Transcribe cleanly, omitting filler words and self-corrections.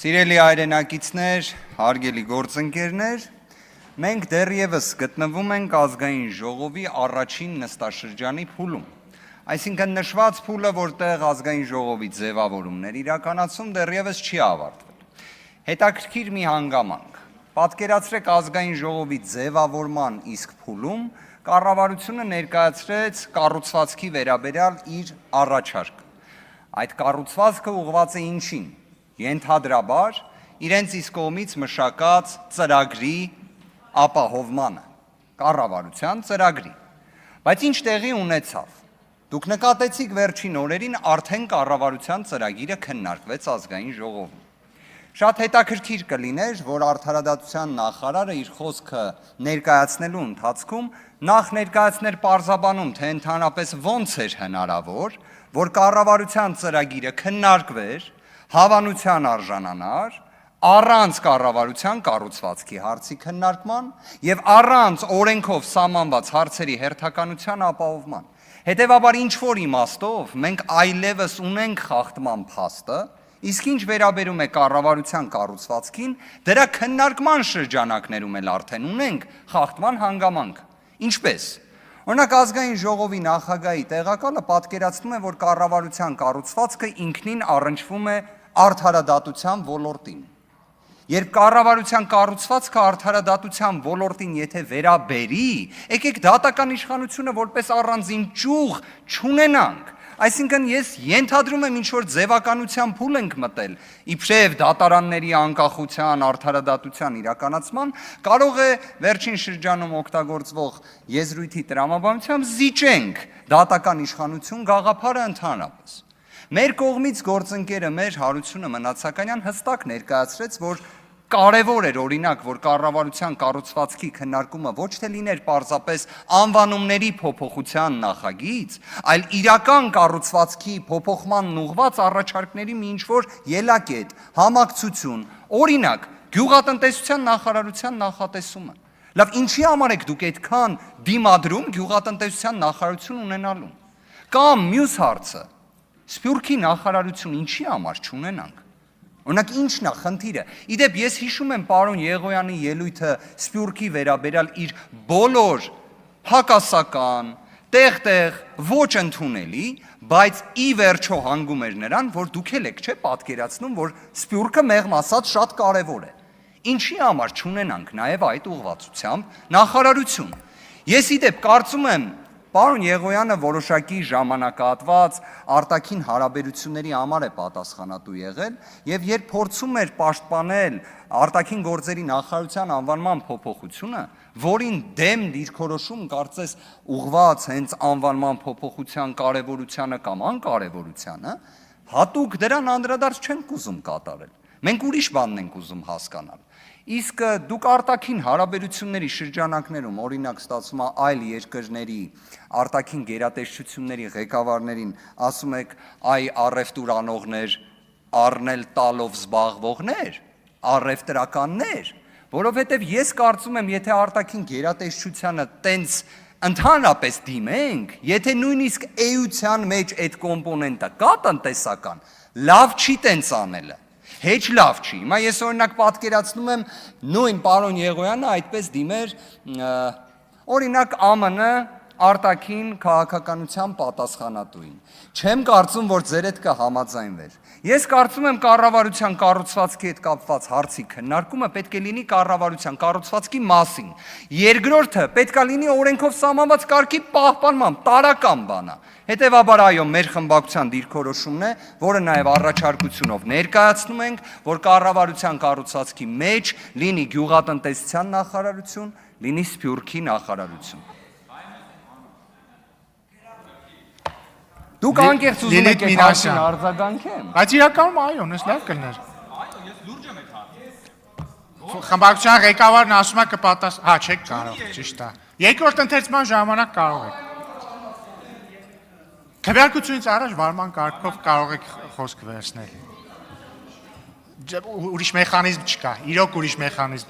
Սիրելի հայրենակիցներ, հարգելի գործընկերներ, մենք դեռևս գտնվում ենք ազգային ժողովի առաջին նստաշրջանի փուլում։ Այսինքն նշված փուլը, որտեղ ազգային ժողովի ձևավորումներ իրականացում դեռևս չի ավարտվել։ Հետաքրքիր մի հանգամանք։ Պատկերացրեք ազգային ժողովի ձևավորման իսկ փուլում կառավարությունը ներկայացրեց կառուցվածքի վերաբերյալ իր առաջարկը։ Այդ կառուցվածքը ուղղված է ինչին։ Ենթադրաբար իրենց իսկ կողմից մշակած ծրագրի ապահովմանը, կառավարության ծրագրի։ Բայց ինչ տեղի ունեցավ։ Դուք նկատեցիք վերջին օրերին արդեն կառավարության ծրագիրը քննարկվեց ազգային ժողովում։ Շատ հետաքրքիր կլիներ, որ արդարադատության նախարարը իր խոսքը ներկայացնելու ընթացքում նախ ներկայացներ պարզաբանում, թե ընդհանրապես ոնց էր հնարավոր, որ կառավարության ծրագիրը քննարկվեր, հավանության արժանանար, առանց կառավարության կառուցվածքի հարցի քննարկման եւ առանց օրենքով սահմանված հարցերի հերթականության ապահովման։ Հետևաբար ինչ-որ իմաստով մենք այլևս ունենք խախտման փաստը, իսկ ինչ վերաբերում է կառավարության կառուցվածքին, դրա քննարկման շրջանակներում էլ արդեն ունենք խախտման հանգամանք։ Ինչպես։ Օրինակ ազգային ժողովի նախագահի տեղակալը պատկերացնում է, որ կառավարության կառուցվածքը ինքնին առնչվում է արդարադատության ոլորտին։ Երբ կառավարության կառուցվածքը արդարադատության ոլորտին եթե վերաբերի, եկեք դատական իշխանությունը որպես առանձին ճյուղ չունենանք։ Այսինքն ես ենթադրում եմ ինչ-որ ձևականության փուլ ենք մտել, իբրև դատարանների անկախության, արդարադատության իրականացման, կարող է վերջին շրջանում օգտագործվող եզրույթի տրամաբանությամբ զիջենք դատական իշխանություն գաղափարը ընդհանրապես։ Մեր կողմից գործընկերը մեր Հարությունը Մնացականյան հստակ ներկայացրեց, որ կարևոր էր օրինակ, որ կառավարության կառուցվածքի քննարկումը ոչ թե լիներ պարզապես անվանումների փոփոխության նախագիծ, այլ իրական կառուցվածքի փոփոխման ուղղված առաջարկների մի ինչ-որ ելակետ, համակցություն, օրինակ գյուղատնտեսության նախարարության նախատեսումը։ Լավ, ինչի համար եք դուք այդքան դիմադրում գյուղատնտեսության նախարարություն ունենալու։ Կամ մյուս հարցը, Սփյուռքի նախարարություն ինչի համար չունենանք։ Օրինակ ինչն է խնդիրը։ Իդեպ ես հիշում եմ պարոն Եղոյանի ելույթը Սփյուռքի վերաբերյալ իր բոլոր հակասական, տեղ-տեղ ոչ ընդունելի, բայց ի վերջո հանգում էր նրան, որ դուք էլ եք չէ պատկերացնում, որ Սփյուռքը մեղմ ասած շատ կարևոր է։ Ինչի համար չունենանք նաև այդ ուղղվածությամբ նախարարություն։ Ես իդեպ կարծում եմ Պարոն Եղոյանը որոշակի ժամանակահատված արտաքին հարաբերությունների համար է պատասխանատու եղել եւ երբ փորձում էր պաշտպանել արտաքին գործերի նախարարության անվանման փոփոխությունը, որին դեմ դիրքորոշում կարծես ուղղված հենց անվանման փոփոխության կարևորությանը կամ անկարևորությանը, հատուկ դրան անդրադարձ չենք ուզում կատարել։ Մենք ուրիշ բանն ենք ուզում հասկանալ։ Իսկ դուք արտաքին հարաբերությունների շրջանակներում, օրինակ ստացվում է այլ երկրների արտաքին գերատեսչությունների ղեկավարներին ասում եք այ առևտուրանողներ, առնել տալով զբաղվողներ, առևտրականներ, որովհետև ես կարծում եմ, եթե արտաքին գերատեսչությանը տենց ընդհանրապես դիմենք, եթե նույնիսկ էության մեջ այդ կոմպոնենտը կա տնտեսական, լավ չի տենց անելը։ Հեչ լավ չի։ Հիմա ես օրինակ պատկերացնում եմ նույն պարոն Եղոյանը այդպես դիմեր օրինակ ԱՄՆ արտաքին քաղաքականության պատասխանատուին։ Չեմ կարծում, որ ձեր հետ կհամաձայնվեր։ Ես կարծում եմ կառավարության կառուցվածքի հետ կապված հարցի քննարկումը պետք է լինի կառավարության կառուցվածքի մասին։ Երկրորդը պետք է լինի օրենքով սահմանված կարգի պահպանման տարրական բան է։ Հետևաբար այո, մեր խմբակցության դիրքորոշումն է, որը նաև առաջարկությունով ներկայացնում ենք, որ կառավարության կառուցվածքի մեջ լինի գյուղատնտեսության նախարարություն, լինի Սփյուռքի նախարարություն։ Դուք անկեղծ ուզում եք այդ հարցին արձագանքեմ։ Բայց իրականում այո, նես լավ կլներ։ Այո, ես լուրջ եմ այդ հարցին։ Խմբակցության ղեկավարն ասում է կպատասխան, հա, չեք կարող, ճիշտ է։ Երկրորդ ընթերցման ժամանակ կարող եք։ Քվեարկությունից առաջ վարման կարգով կարող եք խոսք վերցնել։ Ուրիշ մեխանիզմ չկա, իրոք ուրիշ մեխանիզմ